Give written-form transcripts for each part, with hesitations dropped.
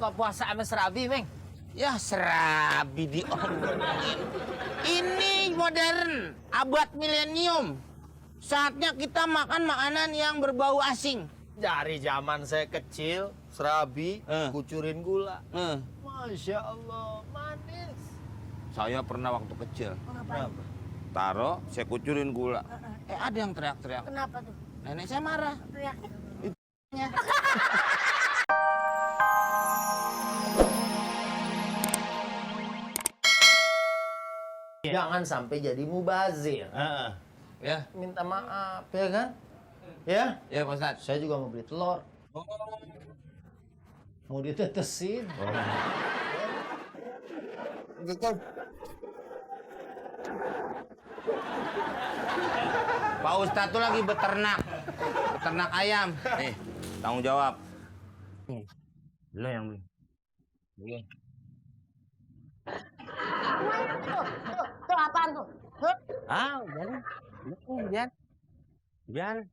buka puasa sama serabi, Meng. Ya serabi diomongin. Ini modern, abad milenium. Saatnya kita makan makanan yang berbau asing. Dari zaman saya kecil, serabi, kucurin gula. Eh, Masya Allah, manis. saya pernah waktu kecil. Kenapa? Taruh, saya kucurin gula. Ada yang teriak-teriak. Kenapa tuh? Nenek saya marah. Teriak. Jangan sampai jadi mubazir. Ya, Minta maaf, ya kan? Ya? ya Pak Ustadz. Saya juga mau beli telur. Mau ditetesin. Pak Ustadz tuh lagi beternak ayam. Nih, tanggung jawab. Lo yang beli. Beli. Tuh apaan tuh? Biarin.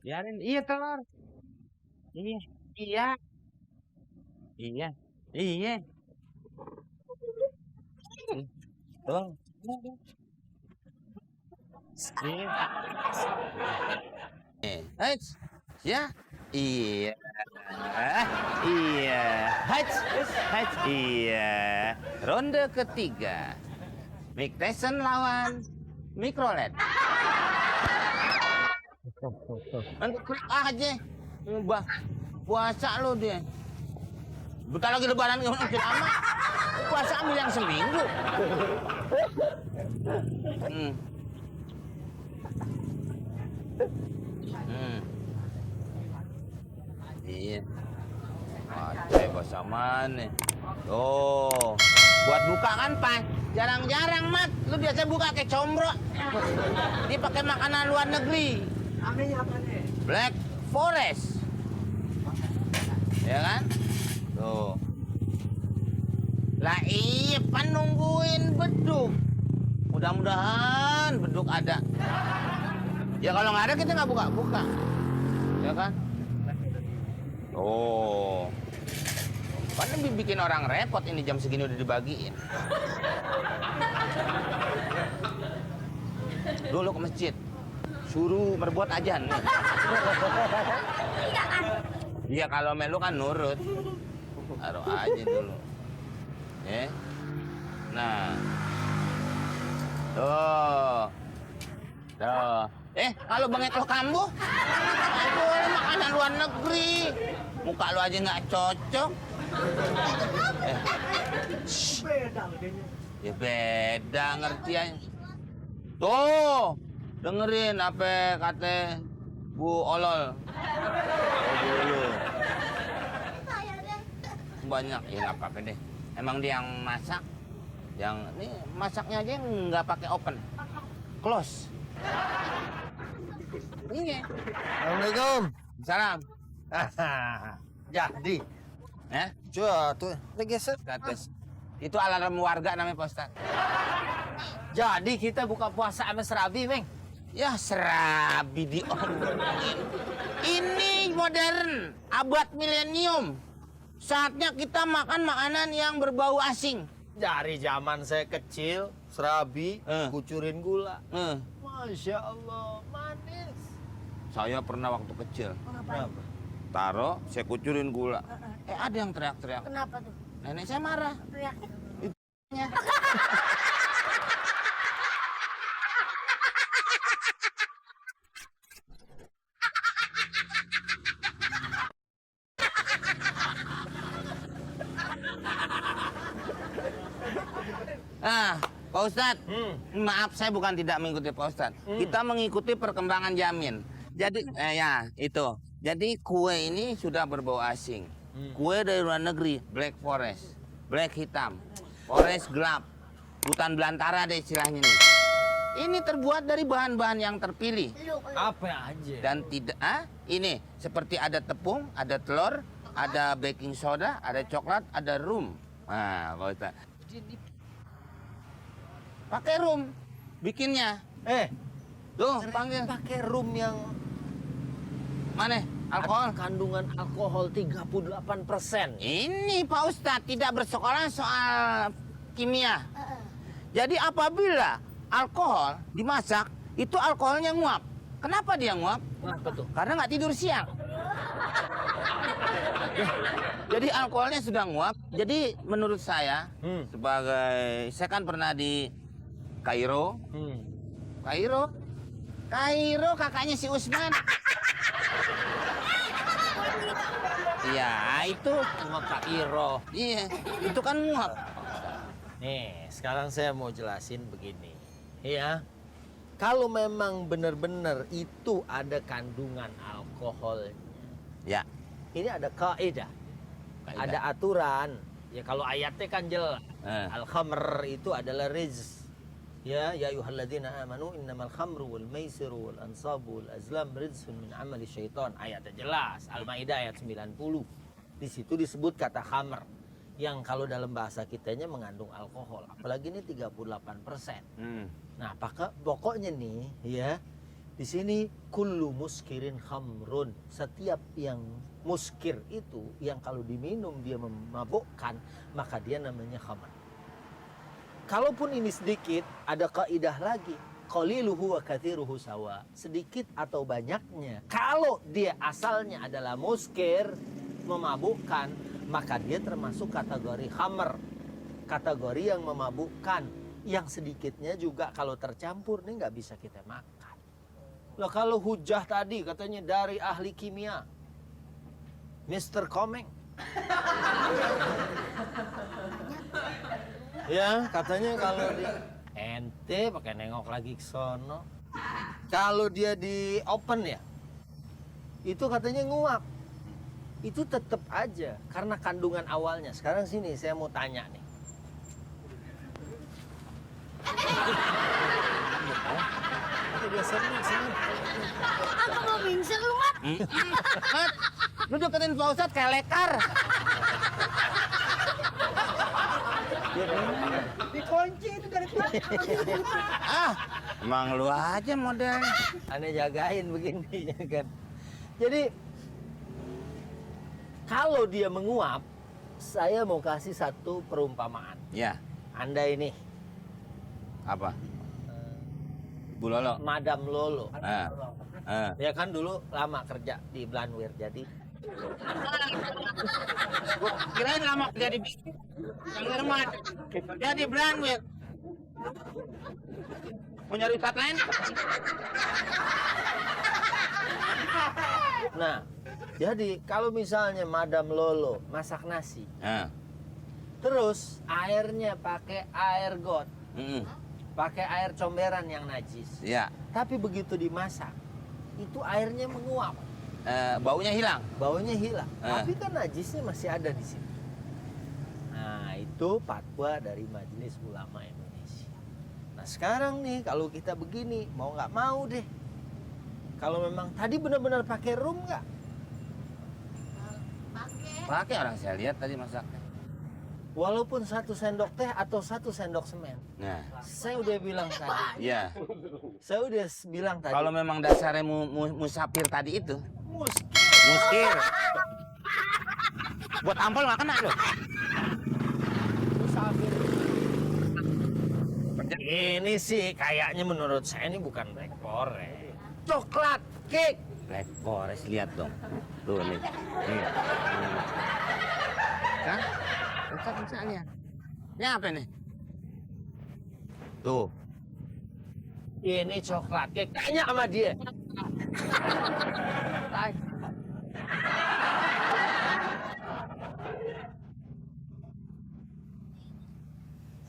Biarin. Iya telur. Iya. Tuh. Hats. Ya. Iya. Iya. Hats. Iya. Ronde ketiga. Mike Tyson lawan Mikrolet. Nanti klik aja. Bah, puasa lo dia. Bentar lagi lebaran gimana makin lama. Puasa ambil yang seminggu. Iya. Ada bahasa mana? Tuh. Buat buka kan, Pak? Jarang-jarang, Mat. Lu biasa buka kayak combro. Ini pakai makanan luar negeri. Namanya apa nih? Black Forest. Ya kan? Tuh. Lah iya, pan nungguin beduk. Mudah-mudahan beduk ada. Ya kalau nggak ada kita nggak buka-buka. Ya kan? Oh. Kan bikin orang repot ini jam segini udah dibagiin. Dulu ke masjid. Suruh berbuat ajan nih. Iya kalau melu kan nurut. Taruh aja dulu. Ya. Nah. Tuh. Kalau Bang Eko kambuh, itu makanan luar negeri. Muka lu aja nggak cocok. Beda kayaknya. Ya beda ngerti aja. Tuh, dengerin apa kata Bu Olol. Dulu. Banyak, ya nggak apa-apa deh. Emang dia yang masak. Yang ini masaknya aja nggak pakai open, close. Iya. Assalamualaikum. Salam. Jadi, Coba tuh, geser. ke atas. Itu alarm warga namanya Pak Ustadz. Jadi kita buka puasa sama serabi, Meng. Ya serabi diomongin. Ini modern, abad milenium. Saatnya kita makan makanan yang berbau asing. Dari zaman saya kecil, serabi, kucurin gula. Eh, Masya Allah, manis. saya pernah waktu kecil. Kenapa? Taruh, saya kucurin gula. Ada yang teriak-teriak. Kenapa tuh? Nenek saya marah. Teriak. Pak Ustadz, maaf saya bukan tidak mengikuti Pak Ustadz. Kita mengikuti perkembangan Jamin. Jadi, ya itu. Jadi kue ini sudah berbau asing. Kue dari luar negeri, Black Forest, Black hitam, Forest gelap, hutan belantara deh istilahnya nih. Ini terbuat dari bahan-bahan yang terpilih Apa aja? dan tidak ini seperti ada tepung, ada telur, ada baking soda, ada coklat, ada rum. Nah, Pak Ustadz. Pakai rum bikinnya. Tuh, panggil. Pakai rum yang Mana? Alkohol. Kandungan alkohol 38%. Ini Pak Ustadz tidak bersekolah soal kimia. Jadi apabila alkohol dimasak, itu alkoholnya nguap. Kenapa dia nguap? Kenapa tuh? Karena nggak tidur siang. Jadi alkoholnya sudah nguap. Jadi menurut saya, saya kan pernah di Kairo. Kairo kakaknya si Usman. Iya, itu Nguap Kak Iro. iya, itu kan nguap. Nih, sekarang saya mau jelasin begini. Ya, kalau memang benar-benar itu ada kandungan alkoholnya, Ya, ini ada kaidah, ada aturan. Ya kalau ayatnya kan jelas. Al-khamr itu adalah rizq. Ya ayyuhalladzina amanu innamal khamru wal maisiru wal ansabu wal azlam rizqun min amali syaitan. Ayatnya jelas. Al-Maidah ayat 90. Di situ disebut kata khamr yang kalau dalam bahasa kitanya mengandung alkohol. Apalagi ini 38%. Nah, pokoknya nih ya, di sini kullu muskirin khamrun. Setiap yang muskir itu yang kalau diminum dia memabukkan, maka dia namanya khamr. Kalaupun ini sedikit, ada kaidah lagi. Qaliluhu wa katsiruhu sawa. Sedikit atau banyaknya. Kalau dia asalnya adalah muskir, memabukkan, maka dia termasuk kategori khamr. Kategori yang memabukkan. Yang sedikitnya juga kalau tercampur, ini nggak bisa kita makan. Loh kalau hujah tadi katanya dari ahli kimia. Mr. Komeng. Ya, katanya kalau dia ente pakai nengok lagi ke sono. Kalau dia di open ya, itu katanya nguap. Itu tetap aja karena kandungan awalnya. Sekarang sini saya mau tanya nih. Dia sini. Apa mau pingsan lu, Mat? Lu deketin Pak Ustadz kayak lekar. Dikunci itu dari belakang. Emang lu aja modelnya. Aneh jagain begini ya kan. Jadi kalau dia menguap, saya mau kasih satu perumpamaan. Ya, Anda ini apa? Bu Lolo. Madam Lolo. Ya. Ya kan dulu lama kerja di Blanwir, jadi Kirain lama jadi Kang Irman. Jadi Blanwir. Mau nyari ustadz lain? nah, jadi kalau misalnya Madam Lolo masak nasi, terus airnya pakai air got, pakai air comberan yang najis. Ya. Tapi begitu dimasak, itu airnya menguap. Baunya hilang. Baunya hilang, tapi kan najisnya masih ada di situ. Nah, itu fatwa dari Majelis Ulama Indonesia. Nah, sekarang nih kalau kita begini, mau nggak mau deh. Kalau memang tadi benar-benar pakai rum nggak? Pakai orang saya lihat tadi masaknya. Walaupun 1 sendok teh atau 1 sendok semen. Nah, Saya udah bilang tadi. iya. Saya udah bilang tadi. Kalau memang dasarnya musafir tadi itu, Muskil. muskir. Buat ampol nggak kena loh. Musafir. Ini sih kayaknya menurut saya ini bukan black forest. Coklat cake. Black Forest, lihat dong. Tuh nih. Kan? Ustaz bisa lihat. Ini apa nih? Tuh. Ini coklat cake. Tanya sama dia.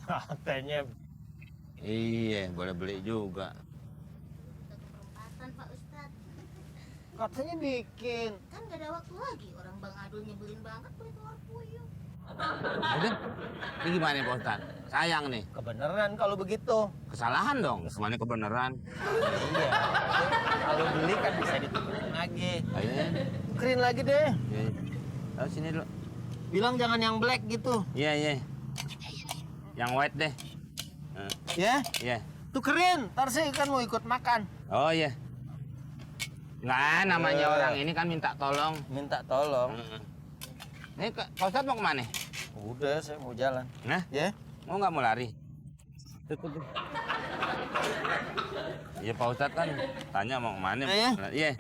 Katanya Iya, boleh beli juga. Kesempatan Pak Ustadz. katanya bikin. Kan gak ada waktu lagi. Orang Bang Adul nyebelin banget tuh telur puyuh. Udah. Ini gimana Pak Ustaz? Sayang nih. Kebenaran kalau begitu. Kesalahan dong. Semuanya kebenaran. Iya. Kalau beli kan bisa ditukerin lagi. Ayo. Tukerin lagi deh. Iya. Tahu sini dulu. Bilang jangan yang black gitu. Iya, iya. Yang white deh. Ya? Iya. Tukerin. Ntar saya kan mau ikut makan. Oh iya. Nggak, namanya orang ini kan minta tolong. Minta tolong. Ini Pak Ustadz mau kemana? Udah, saya mau jalan. Nah, Ya? mau nggak mau lari? Tutup. Iya Pak Ustadz kan tanya mau kemana? Ya. Iya.